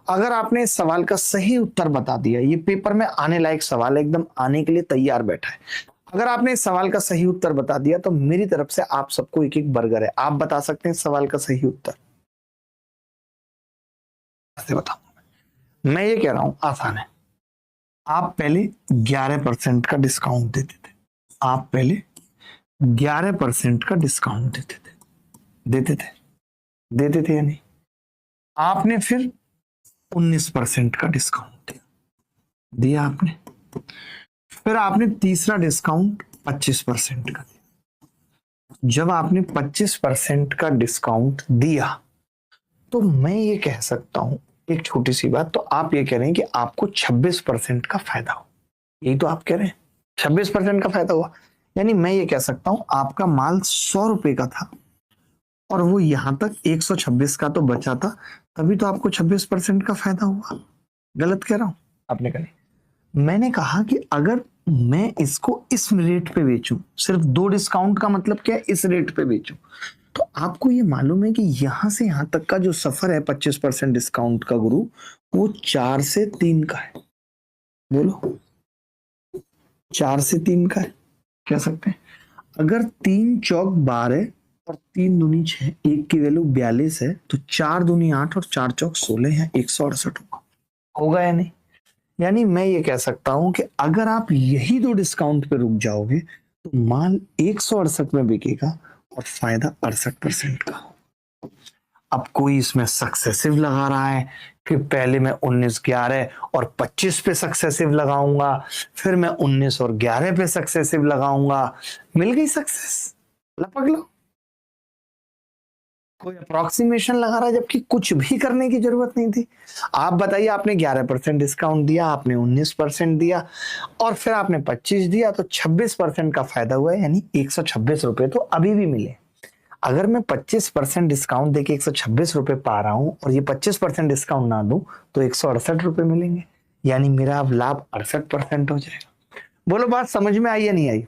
अगर आपने इस सवाल का सही उत्तर बता दिया, ये पेपर में आने लायक सवाल है, एकदम आने के लिए तैयार बैठा है। अगर आपने इस सवाल का सही उत्तर बता दिया तो मेरी तरफ से आप सबको एक एक बर्गर है। आप बता सकते हैं इस सवाल का सही उत्तर? कैसे बताऊं मैं? ये कह रहा हूं आसान है। आप पहले 11% का डिस्काउंट देते थे। आप पहले 11% का डिस्काउंट देते थे, देते थे, देते थे या नहीं? आपने फिर 19% का डिस्काउंट दिया, दिया आपने। फिर आपने तीसरा डिस्काउंट 25% का दिया। जब आपने 25% का डिस्काउंट दिया तो मैं ये कह सकता हूं एक छोटी सी बात, तो आप ये कह रहे हैं कि आपको 26% का फायदा हो। यही तो आप कह रहे हैं, 26% का फायदा हुआ। यानी मैं ये कह सकता हूं आपका माल 100 रुपए का था और वो यहां तक 126 का तो बचा था, तभी तो आपको 26% का फायदा हुआ। गलत कह रहा हूं? आपने कहा मैंने कहा कि अगर मैं इसको इस रेट पे बेचूं, सिर्फ 2 डिस्काउंट का मतलब क्या है, इस रेट पे बेचूं, तो आपको ये मालूम है कि यहां से यहां तक का जो सफर है 25% डिस्काउंट का गुरु, वो 4 से 3 का है। बोलो, 4 से 3 का है, कह सकते हैं। अगर 3 चौक 12 और 3 दूनी 6, एक की वैल्यू 42 है, तो 4 दूनी 8 और 4 चौक 16 है, 168 होगा। होगा या नहीं? यानी मैं ये कह सकता हूं कि अगर आप यही 2 डिस्काउंट पे रुक जाओगे तो माल 168 में बिकेगा और फायदा 68% का। अब कोई इसमें सक्सेसिव लगा रहा है कि पहले मैं 19 11 और 25 पे सक्सेसिव लगाऊंगा, फिर मैं 19 और 11 पे सक्सेसिव लगाऊंगा। मिल गई सक्सेस, लपक लो। कोई अप्रोक्सीमेशन लगा रहा है जबकि कुछ भी करने की जरूरत नहीं थी। आप बताइए, आपने 11% डिस्काउंट दिया, आपने 19% दिया और फिर आपने 25 दिया, तो 26% का फायदा हुआ है, यानी 126 रुपए तो अभी भी मिले। अगर मैं 25% डिस्काउंट देके 126 रुपए पा रहा हूं और ये 25% डिस्काउंट ना दूं तो 168 रुपए मिलेंगे, यानी मेरा अब लाभ 68% हो जाएगा। बोलो, बात समझ में आई या नहीं आई?